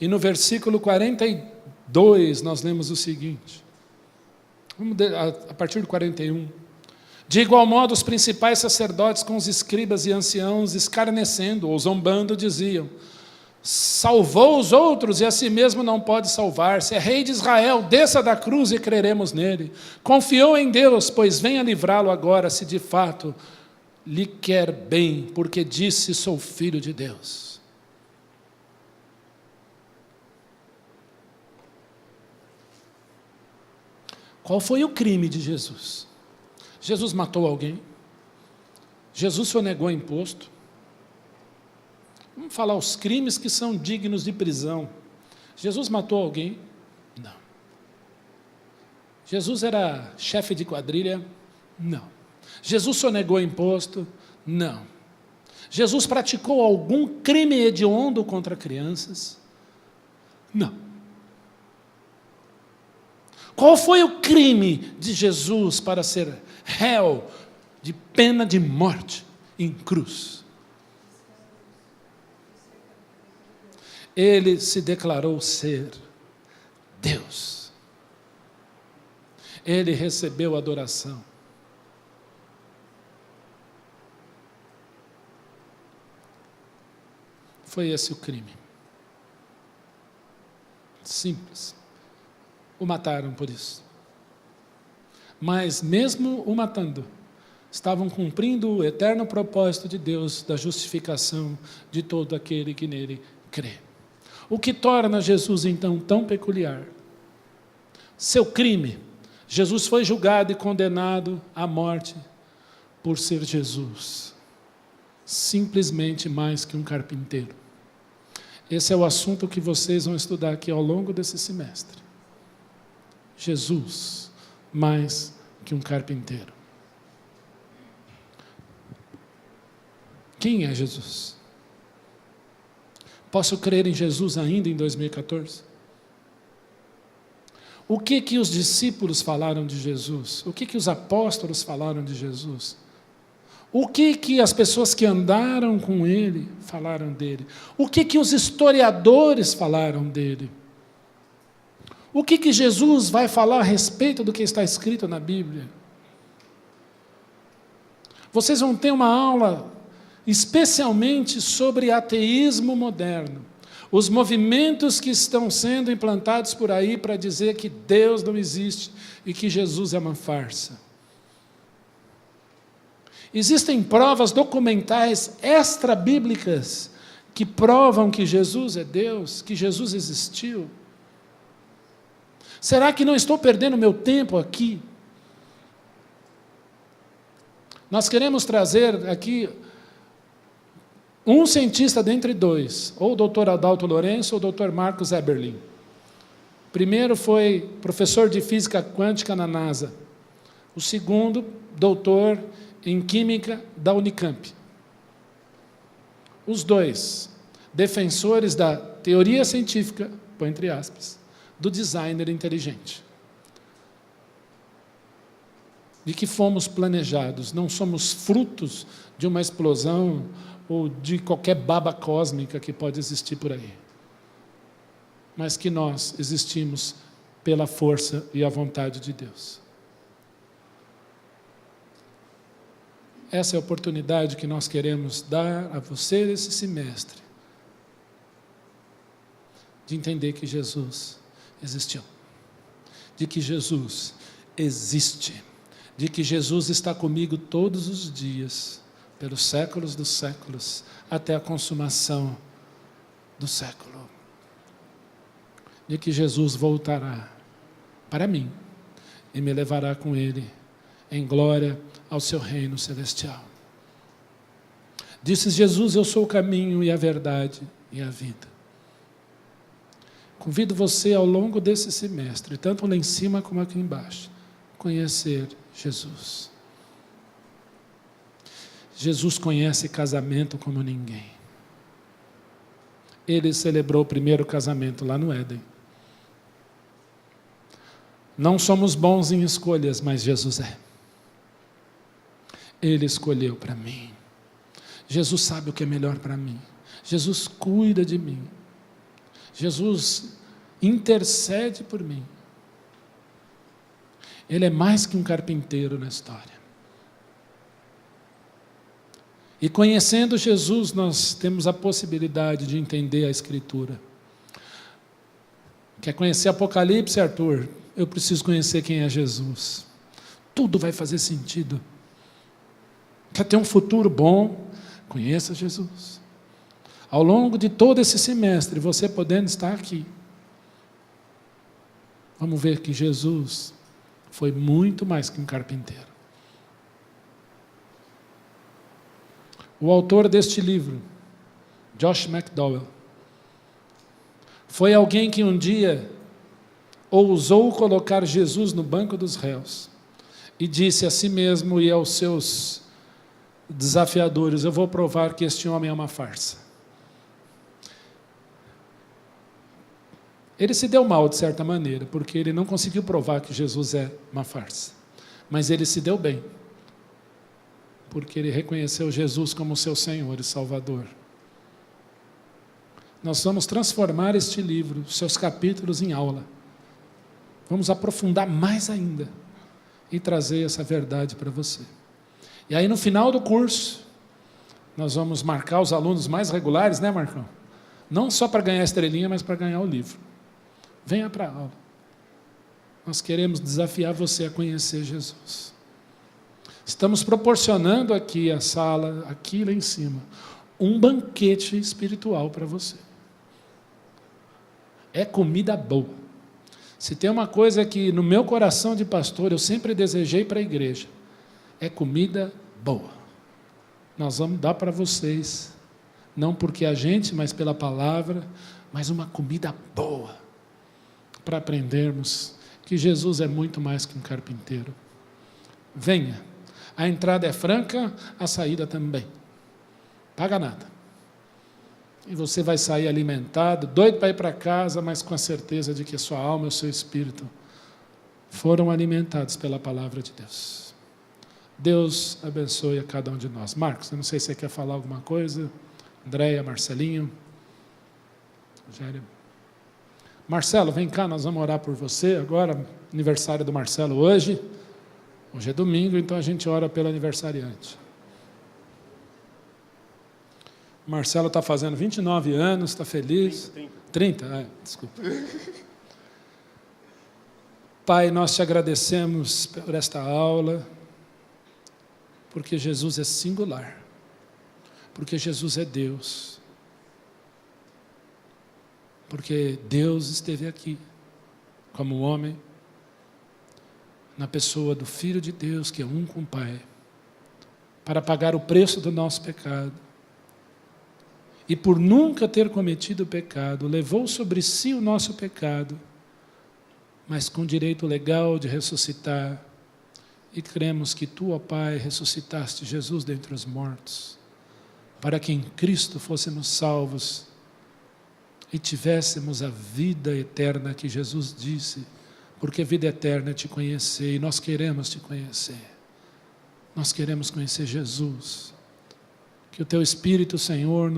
E no versículo 42, nós lemos o seguinte, a partir do 41. De igual modo, os principais sacerdotes com os escribas e anciãos, escarnecendo ou zombando, diziam: salvou os outros e a si mesmo não pode salvar-se. É rei de Israel, desça da cruz e creremos nele. Confiou em Deus, pois venha livrá-lo agora, se de fato lhe quer bem, porque disse: sou filho de Deus. Qual foi o crime de Jesus? Jesus matou alguém? Jesus sonegou imposto? Vamos falar os crimes que são dignos de prisão. Jesus matou alguém? Não. Jesus era chefe de quadrilha? Não. Jesus sonegou imposto? Não. Jesus praticou algum crime hediondo contra crianças? Não. Qual foi o crime de Jesus para ser réu de pena de morte em cruz? Ele se declarou ser Deus. Ele recebeu adoração. Foi esse o crime. Simples. O mataram por isso. Mas mesmo o matando, estavam cumprindo o eterno propósito de Deus da justificação de todo aquele que nele crê. O que torna Jesus então tão peculiar? Seu crime. Jesus foi julgado e condenado à morte por ser Jesus. Simplesmente mais que um carpinteiro. Esse é o assunto que vocês vão estudar aqui ao longo desse semestre. Jesus, mais que um carpinteiro. Quem é Jesus? Posso crer em Jesus ainda em 2014? O que os discípulos falaram de Jesus? O que os apóstolos falaram de Jesus? O que as pessoas que andaram com ele falaram dele? O que os historiadores falaram dele? O que Jesus vai falar a respeito do que está escrito na Bíblia? Vocês vão ter uma aula especialmente sobre ateísmo moderno. Os movimentos que estão sendo implantados por aí para dizer que Deus não existe e que Jesus é uma farsa. Existem provas documentais extra-bíblicas que provam que Jesus é Deus, que Jesus existiu. Será que não estou perdendo meu tempo aqui? Nós queremos trazer aqui um cientista dentre dois, ou o Dr. Adalto Lourenço ou o Dr. Marcos Eberlin. O primeiro foi professor de física quântica na NASA. O segundo, doutor em química da Unicamp. Os dois, defensores da teoria científica, põe entre aspas, do designer inteligente. De que fomos planejados, não somos frutos de uma explosão ou de qualquer baba cósmica que pode existir por aí. Mas que nós existimos pela força e a vontade de Deus. Essa é a oportunidade que nós queremos dar a você esse semestre, de entender que Jesus existiu, de que Jesus existe, de que Jesus está comigo todos os dias, pelos séculos dos séculos, até a consumação do século. De que Jesus voltará para mim e me levará com Ele em glória ao seu reino celestial. Disse Jesus: eu sou o caminho e a verdade e a vida. Convido você ao longo desse semestre, tanto lá em cima como aqui embaixo, conhecer Jesus. Jesus conhece casamento como ninguém. Ele celebrou o primeiro casamento lá no Éden. Não somos bons em escolhas, mas Jesus é. Ele escolheu para mim. Jesus sabe o que é melhor para mim. Jesus cuida de mim. Jesus intercede por mim. Ele é mais que um carpinteiro na história. E conhecendo Jesus, nós temos a possibilidade de entender a Escritura. Quer conhecer Apocalipse, Arthur? Eu preciso conhecer quem é Jesus. Tudo vai fazer sentido. Quer ter um futuro bom? Conheça Jesus. Ao longo de todo esse semestre, você podendo estar aqui, vamos ver que Jesus foi muito mais que um carpinteiro. O autor deste livro, Josh McDowell, foi alguém que um dia ousou colocar Jesus no banco dos réus e disse a si mesmo e aos seus desafiadores: eu vou provar que este homem é uma farsa. Ele se deu mal de certa maneira, porque ele não conseguiu provar que Jesus é uma farsa. Mas ele se deu bem, porque ele reconheceu Jesus como seu Senhor e Salvador. Nós vamos transformar este livro, seus capítulos, em aula. Vamos aprofundar mais ainda e trazer essa verdade para você. E aí, no final do curso, nós vamos marcar os alunos mais regulares, né, Marcão? Não só para ganhar a estrelinha, mas para ganhar o livro. Venha para a aula. Nós queremos desafiar você a conhecer Jesus. Estamos proporcionando aqui a sala, aqui lá em cima, um banquete espiritual para você. É comida boa. Se tem uma coisa que no meu coração de pastor eu sempre desejei para a igreja, é comida boa. Nós vamos dar para vocês, não porque a gente, mas pela palavra, mas uma comida boa, para aprendermos que Jesus é muito mais que um carpinteiro. Venha, a entrada é franca, a saída também. Paga nada. E você vai sair alimentado, doido para ir para casa, mas com a certeza de que a sua alma e o seu espírito foram alimentados pela palavra de Deus. Deus abençoe a cada um de nós. Marcos, eu não sei se você quer falar alguma coisa. Andréia, Marcelinho. Rogério. Marcelo, vem cá, nós vamos orar por você. Agora, aniversário do Marcelo hoje. Hoje é domingo, então a gente ora pelo aniversariante. Marcelo está fazendo 29 anos, está feliz. 30, desculpa. Pai, nós te agradecemos por esta aula, porque Jesus é singular, porque Jesus é Deus, porque Deus esteve aqui como homem, na pessoa do Filho de Deus, que é um com o Pai, para pagar o preço do nosso pecado. E por nunca ter cometido pecado, levou sobre si o nosso pecado, mas com direito legal de ressuscitar. E cremos que tu, ó Pai, ressuscitaste Jesus dentre os mortos, para que em Cristo fôssemos salvos e tivéssemos a vida eterna que Jesus disse, porque vida eterna é te conhecer, e nós queremos te conhecer. Nós queremos conhecer Jesus. Que o teu Espírito, Senhor,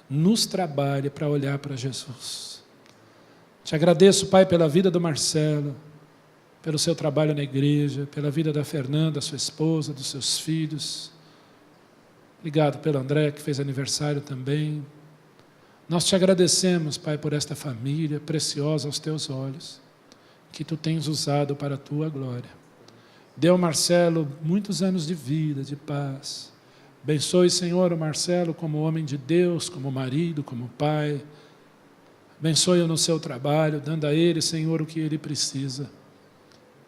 nos trabalhe para olhar para Jesus. Te agradeço, Pai, pela vida do Marcelo, pelo seu trabalho na igreja, pela vida da Fernanda, sua esposa, dos seus filhos. Obrigado pelo André, que fez aniversário também. Nós te agradecemos, Pai, por esta família preciosa aos teus olhos, que tu tens usado para a tua glória. Dê ao Marcelo muitos anos de vida, de paz. Abençoe, Senhor, o Marcelo como homem de Deus, como marido, como pai. Abençoe-o no seu trabalho, dando a ele, Senhor, o que ele precisa.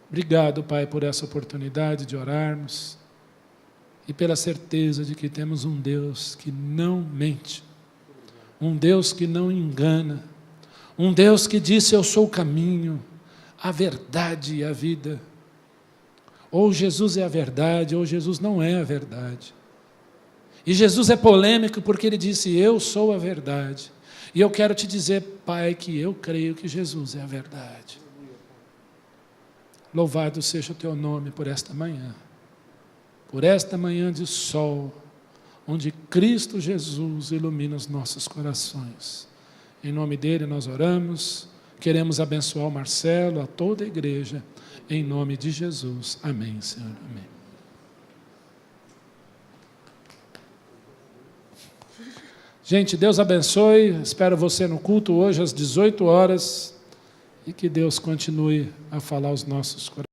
Obrigado, Pai, por essa oportunidade de orarmos e pela certeza de que temos um Deus que não mente, um Deus que não engana, um Deus que disse: eu sou o caminho, a verdade e a vida. Ou Jesus é a verdade, ou Jesus não é a verdade. E Jesus é polêmico porque ele disse: eu sou a verdade. E eu quero te dizer, Pai, que eu creio que Jesus é a verdade. Louvado seja o teu nome por esta manhã de sol, onde Cristo Jesus ilumina os nossos corações. Em nome dele nós oramos, queremos abençoar o Marcelo, a toda a igreja, em nome de Jesus. Amém, Senhor. Amém. Gente, Deus abençoe. Espero você no culto hoje às 18 horas e que Deus continue a falar aos nossos corações.